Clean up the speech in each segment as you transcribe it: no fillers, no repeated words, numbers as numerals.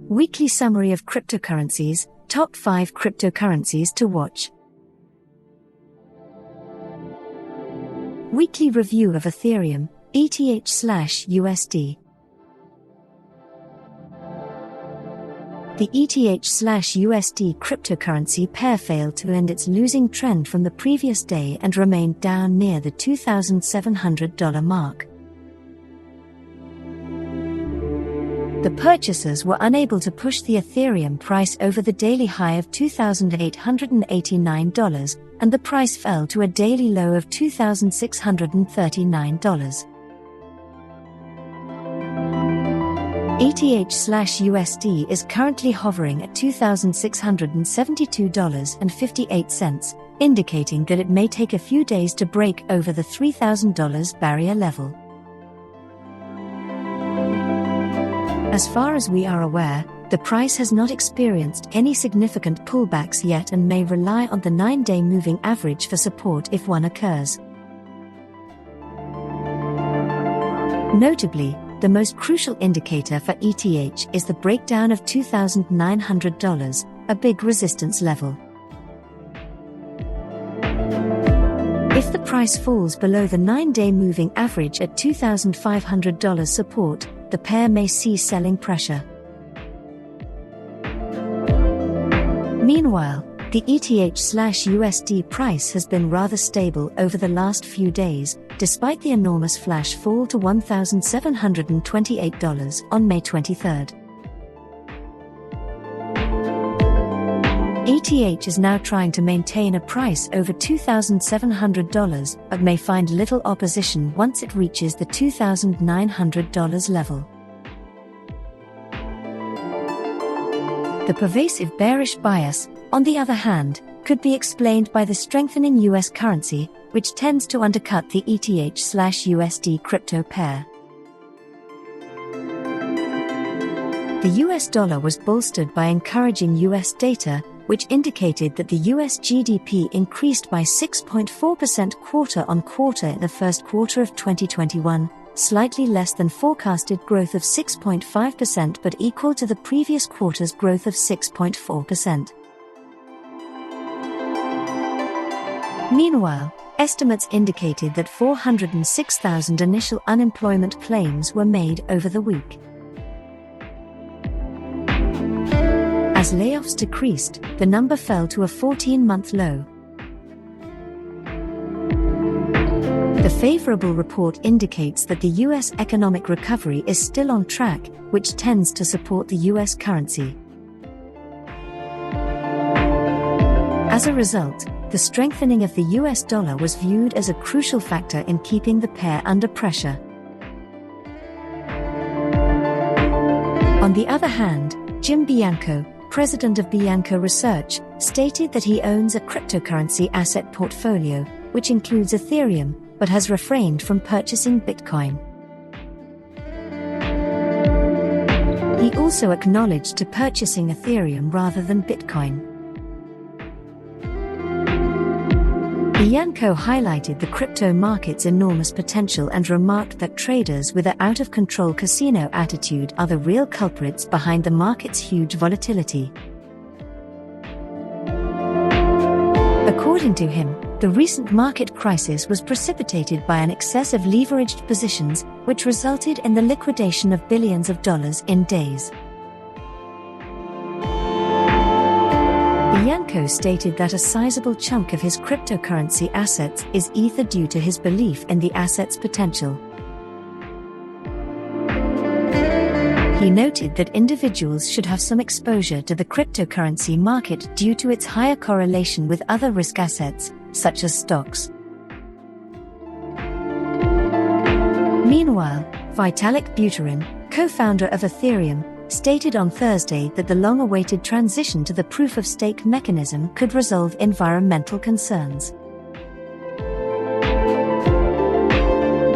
Weekly summary of cryptocurrencies, top 5 cryptocurrencies to watch. Weekly review of Ethereum, ETH/USD. The ETH/USD cryptocurrency pair failed to end its losing trend from the previous day and remained down near the $2,700 mark. The purchasers were unable to push the Ethereum price over the daily high of $2,889, and the price fell to a daily low of $2,639. ETH/USD is currently hovering at $2,672.58, indicating that it may take a few days to break over the $3,000 barrier level. As far as we are aware, the price has not experienced any significant pullbacks yet and may rely on the 9-day moving average for support if one occurs. Notably, the most crucial indicator for ETH is the breakdown of $2,900, a big resistance level. If the price falls below the 9-day moving average at $2,500 support, the pair may see selling pressure. Meanwhile, the ETH/USD price has been rather stable over the last few days, despite the enormous flash fall to $1,728 on May 23. ETH is now trying to maintain a price over $2,700, but may find little opposition once it reaches the $2,900 level. The pervasive bearish bias, on the other hand, could be explained by the strengthening US currency, which tends to undercut the ETH/USD crypto pair. The US dollar was bolstered by encouraging US data, which indicated that the US GDP increased by 6.4% quarter-on-quarter in the first quarter of 2021, slightly less than forecasted growth of 6.5% but equal to the previous quarter's growth of 6.4%. Meanwhile, estimates indicated that 406,000 initial unemployment claims were made over the week. As layoffs decreased, the number fell to a 14-month low. The favorable report indicates that the US economic recovery is still on track, which tends to support the US currency. As a result, the strengthening of the US dollar was viewed as a crucial factor in keeping the pair under pressure. On the other hand, Jim Bianco, president of Bianco Research, stated that he owns a cryptocurrency asset portfolio, which includes Ethereum, but has refrained from purchasing Bitcoin. He also acknowledged to purchasing Ethereum rather than Bitcoin. Bianco highlighted the crypto market's enormous potential and remarked that traders with an out-of-control casino attitude are the real culprits behind the market's huge volatility. According to him, the recent market crisis was precipitated by an excess of leveraged positions, which resulted in the liquidation of billions of dollars in days. Bianco stated that a sizable chunk of his cryptocurrency assets is Ether due to his belief in the asset's potential. He noted that individuals should have some exposure to the cryptocurrency market due to its higher correlation with other risk assets, such as stocks. Meanwhile, Vitalik Buterin, co-founder of Ethereum, stated on Thursday that the long-awaited transition to the proof-of-stake mechanism could resolve environmental concerns.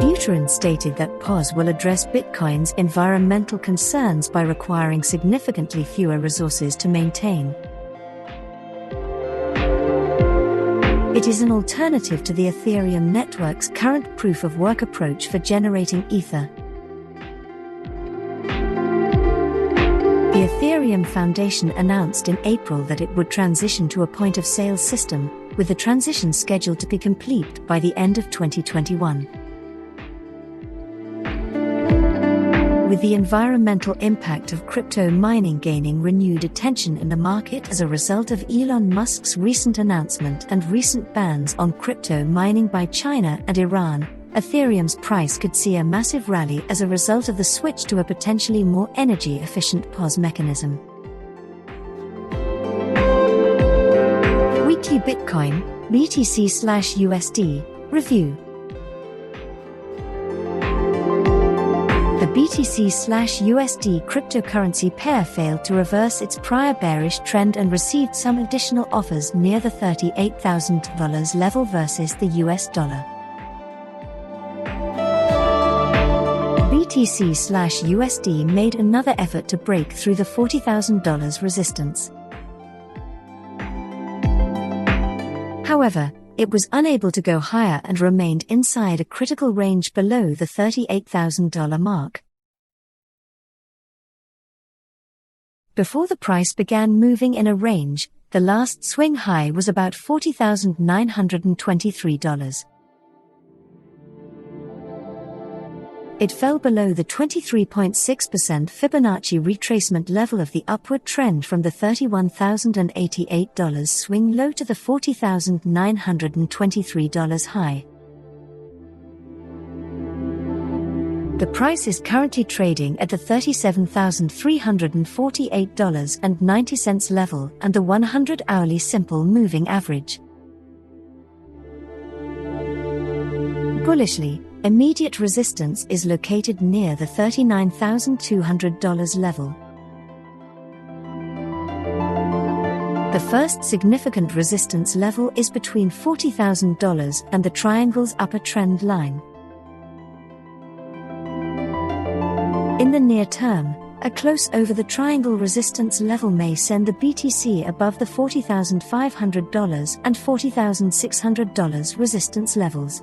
Buterin stated that POS will address Bitcoin's environmental concerns by requiring significantly fewer resources to maintain. It is an alternative to the Ethereum network's current proof-of-work approach for generating Ether. The The Ethereum Foundation announced in April that it would transition to a point-of-sale system, with the transition scheduled to be complete by the end of 2021. With the environmental impact of crypto mining gaining renewed attention in the market as a result of Elon Musk's recent announcement and recent bans on crypto mining by China and Iran, Ethereum's price could see a massive rally as a result of the switch to a potentially more energy-efficient POS mechanism. Weekly Bitcoin, BTC/USD, Review. The BTC/USD cryptocurrency pair failed to reverse its prior bearish trend and received some additional offers near the $38,000 level versus the US dollar. BTC/USD made another effort to break through the $40,000 resistance. However, it was unable to go higher and remained inside a critical range below the $38,000 mark. Before the price began moving in a range, the last swing high was about $40,923. It fell below the 23.6% Fibonacci retracement level of the upward trend from the $31,088 swing low to the $40,923 high. The price is currently trading at the $37,348.90 level and the 100-hourly simple moving average. Bullishly, immediate resistance is located near the $39,200 level. The first significant resistance level is between $40,000 and the triangle's upper trend line. In the near term, a close over the triangle resistance level may send the BTC above the $40,500 and $40,600 resistance levels.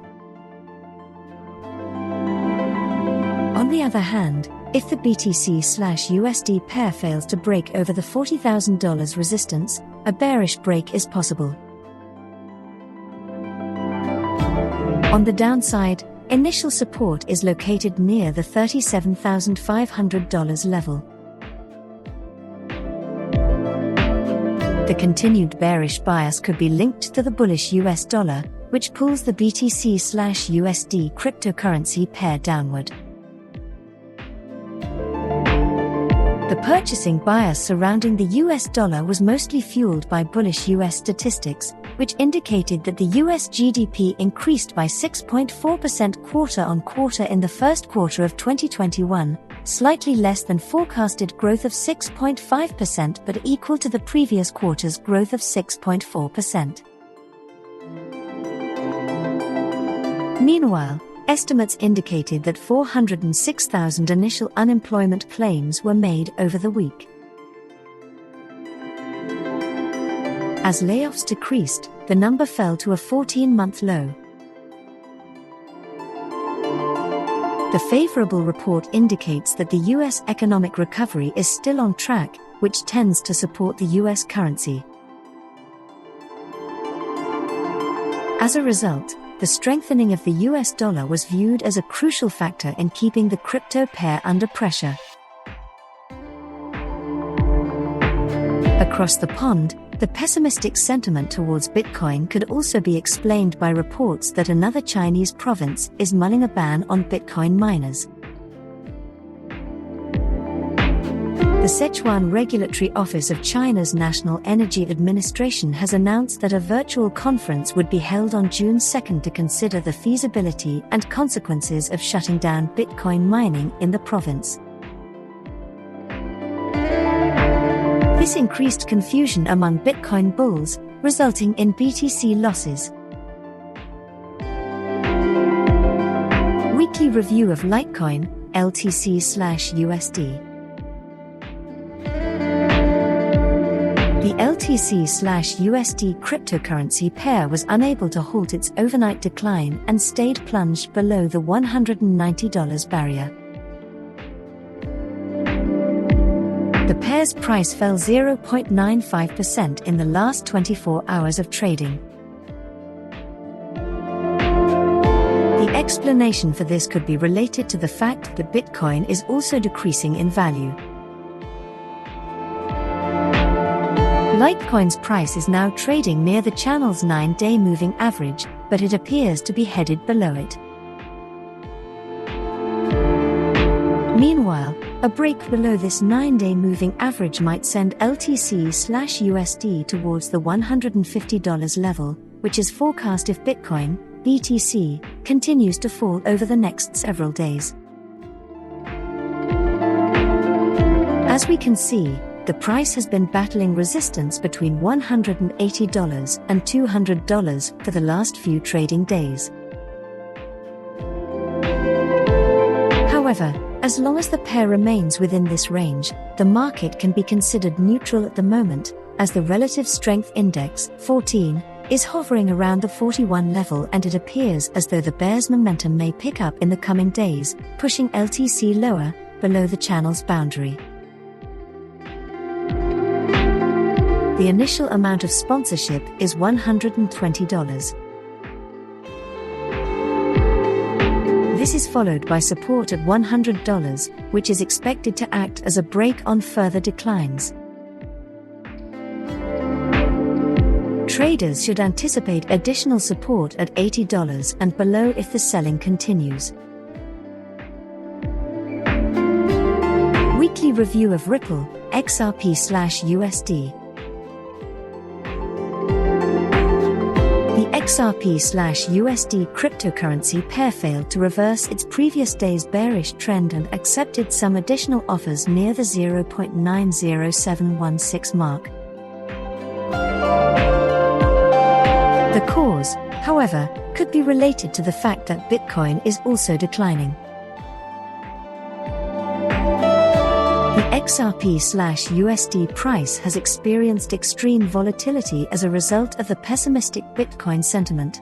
On the other hand, if the BTC/USD pair fails to break over the $40,000 resistance, a bearish break is possible. On the downside, initial support is located near the $37,500 level. The continued bearish bias could be linked to the bullish US dollar, which pulls the BTC/USD cryptocurrency pair downward. The purchasing bias surrounding the US dollar was mostly fueled by bullish US statistics, which indicated that the US GDP increased by 6.4% quarter-on-quarter in the first quarter of 2021, slightly less than forecasted growth of 6.5% but equal to the previous quarter's growth of 6.4%. Meanwhile, estimates indicated that 406,000 initial unemployment claims were made over the week. As layoffs decreased, the number fell to a 14-month low. The favorable report indicates that the US economic recovery is still on track, which tends to support the US currency. As a result, the strengthening of the US dollar was viewed as a crucial factor in keeping the crypto pair under pressure. Across the pond, the pessimistic sentiment towards Bitcoin could also be explained by reports that another Chinese province is mulling a ban on Bitcoin miners. The Sichuan Regulatory Office of China's National Energy Administration has announced that a virtual conference would be held on June 2 to consider the feasibility and consequences of shutting down Bitcoin mining in the province. This increased confusion among Bitcoin bulls, resulting in BTC losses. Weekly review of Litecoin, LTC/USD. The LTC/USD cryptocurrency pair was unable to halt its overnight decline and stayed plunged below the $190 barrier. The pair's price fell 0.95% in the last 24 hours of trading. The explanation for this could be related to the fact that Bitcoin is also decreasing in value. Litecoin's price is now trading near the channel's 9-day moving average, but it appears to be headed below it. Meanwhile, a break below this 9-day moving average might send LTC/USD towards the $150 level, which is forecast if Bitcoin, BTC, continues to fall over the next several days. As we can see, the price has been battling resistance between $180 and $200 for the last few trading days. However, as long as the pair remains within this range, the market can be considered neutral at the moment, as the relative strength index, 14, is hovering around the 41 level, and it appears as though the bear's momentum may pick up in the coming days, pushing LTC lower, below the channel's boundary. The initial amount of sponsorship is $120. This is followed by support at $100, which is expected to act as a brake on further declines. Traders should anticipate additional support at $80 and below if the selling continues. Weekly review of Ripple, XRP/USD. The XRP/USD cryptocurrency pair failed to reverse its previous day's bearish trend and accepted some additional offers near the 0.90716 mark. The cause, however, could be related to the fact that Bitcoin is also declining. The XRP/USD price has experienced extreme volatility as a result of the pessimistic Bitcoin sentiment.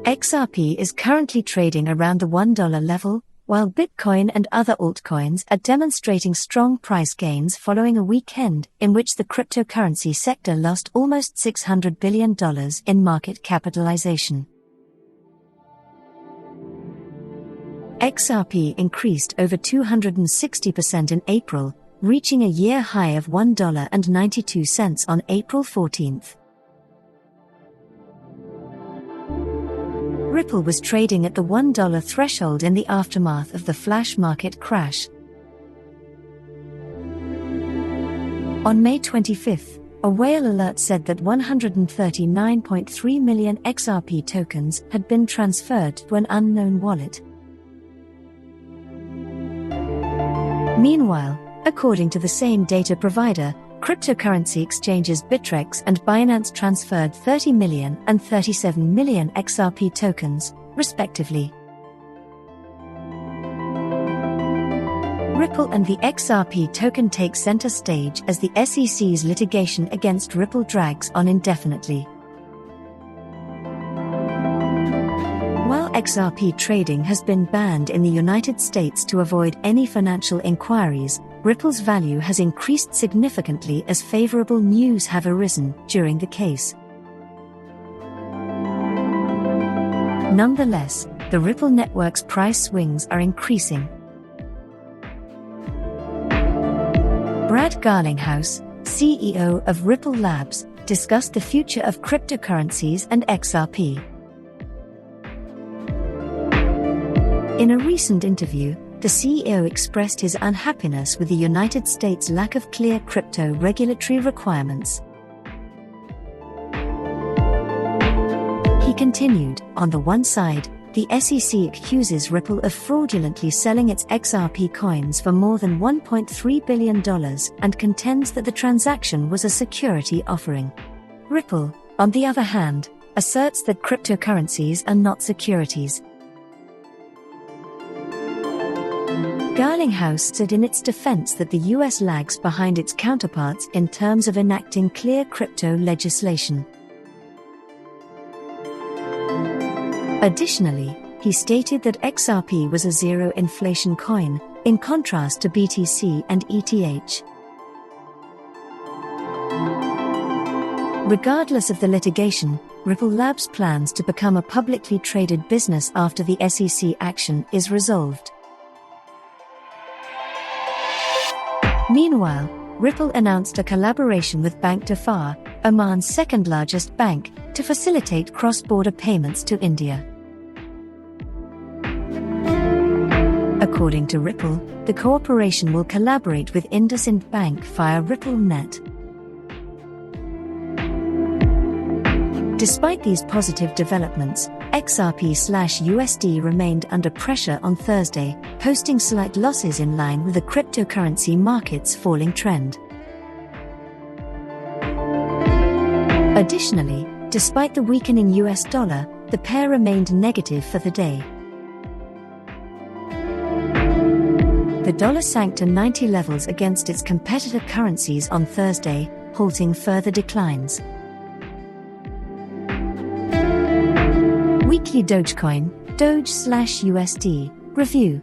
XRP is currently trading around the $1 level, while Bitcoin and other altcoins are demonstrating strong price gains following a weekend in which the cryptocurrency sector lost almost $600 billion in market capitalization. XRP increased over 260% in April, reaching a year high of $1.92 on April 14th. Ripple was trading at the $1 threshold in the aftermath of the flash market crash. On May 25, a whale alert said that 139.3 million XRP tokens had been transferred to an unknown wallet. Meanwhile, according to the same data provider, cryptocurrency exchanges Bittrex and Binance transferred 30 million and 37 million XRP tokens, respectively. Ripple and the XRP token take center stage as the SEC's litigation against Ripple drags on indefinitely. While XRP trading has been banned in the United States to avoid any financial inquiries, Ripple's value has increased significantly as favorable news have arisen during the case. Nonetheless, the Ripple network's price swings are increasing. Brad Garlinghouse, CEO of Ripple Labs, discussed the future of cryptocurrencies and XRP. In a recent interview, the CEO expressed his unhappiness with the United States' lack of clear crypto regulatory requirements. He continued, on the one side, the SEC accuses Ripple of fraudulently selling its XRP coins for more than $1.3 billion and contends that the transaction was a security offering. Ripple, on the other hand, asserts that cryptocurrencies are not securities. Garlinghouse said in its defense that the US lags behind its counterparts in terms of enacting clear crypto legislation. Additionally, he stated that XRP was a zero-inflation coin, in contrast to BTC and ETH. Regardless of the litigation, Ripple Labs plans to become a publicly traded business after the SEC action is resolved. Meanwhile, Ripple announced a collaboration with Bank Dhofar, Oman's second-largest bank, to facilitate cross-border payments to India. According to Ripple, the cooperation will collaborate with IndusInd Bank via RippleNet. Despite these positive developments, XRP/USD remained under pressure on Thursday, posting slight losses in line with the cryptocurrency market's falling trend. Additionally, despite the weakening US dollar, the pair remained negative for the day. The dollar sank to 90 levels against its competitor currencies on Thursday, halting further declines. Weekly Dogecoin, Doge/USD, review.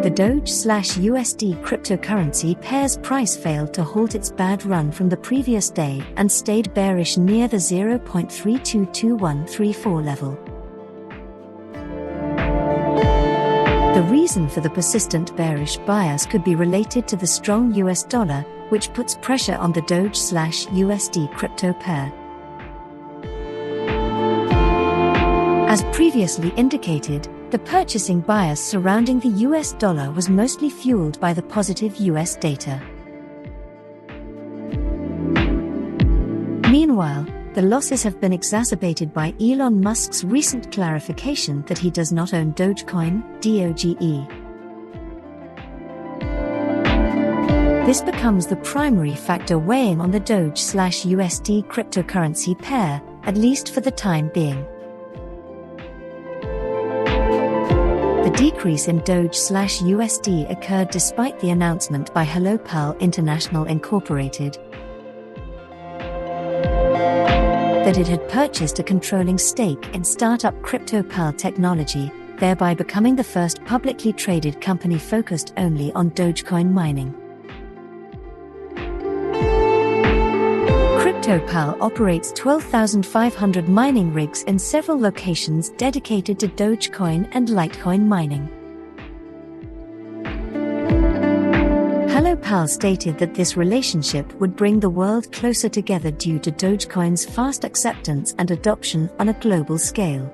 The Doge/USD cryptocurrency pair's price failed to halt its bad run from the previous day and stayed bearish near the 0.322134 level. The reason for the persistent bearish bias could be related to the strong US dollar, which puts pressure on the Doge/USD crypto pair. As previously indicated, the purchasing bias surrounding the US dollar was mostly fueled by the positive US data. Meanwhile, the losses have been exacerbated by Elon Musk's recent clarification that he does not own Dogecoin, DOGE. This becomes the primary factor weighing on the Doge/USD cryptocurrency pair, at least for the time being. The decrease in Doge/USD occurred despite the announcement by HelloPal International Incorporated that it had purchased a controlling stake in startup CryptoPal technology, thereby becoming the first publicly traded company focused only on Dogecoin mining. CryptoPal operates 12,500 mining rigs in several locations dedicated to Dogecoin and Litecoin mining. HelloPal stated that this relationship would bring the world closer together due to Dogecoin's fast acceptance and adoption on a global scale.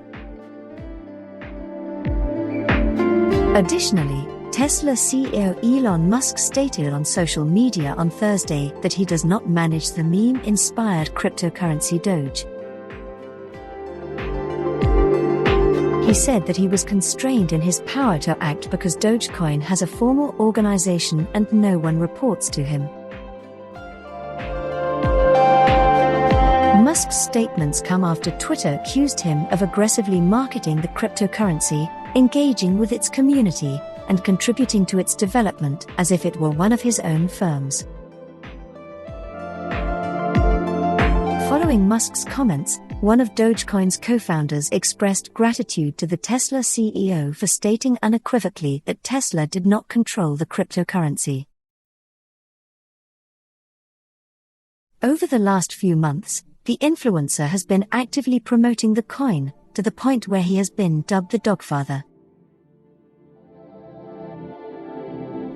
Additionally, Tesla CEO Elon Musk stated on social media on Thursday that he does not manage the meme-inspired cryptocurrency Doge. He said that he was constrained in his power to act because Dogecoin has a formal organization and no one reports to him. Musk's statements come after Twitter accused him of aggressively marketing the cryptocurrency, engaging with its community, and contributing to its development as if it were one of his own firms. Following Musk's comments, one of Dogecoin's co-founders expressed gratitude to the Tesla CEO for stating unequivocally that Tesla did not control the cryptocurrency. Over the last few months, the influencer has been actively promoting the coin, to the point where he has been dubbed the Dogfather.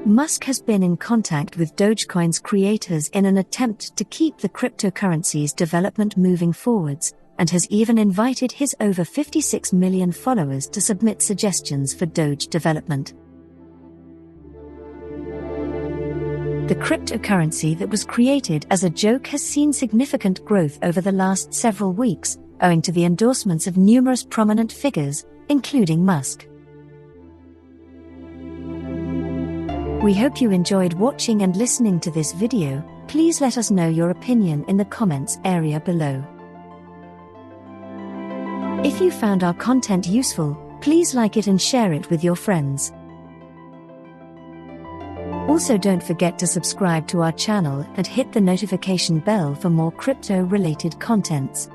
Musk has been in contact with Dogecoin's creators in an attempt to keep the cryptocurrency's development moving forwards, and has even invited his over 56 million followers to submit suggestions for Doge development. The cryptocurrency that was created as a joke has seen significant growth over the last several weeks, owing to the endorsements of numerous prominent figures, including Musk. We hope you enjoyed watching and listening to this video. Please let us know your opinion in the comments area below. If you found our content useful, please like it and share it with your friends. Also, don't forget to subscribe to our channel and hit the notification bell for more crypto-related contents.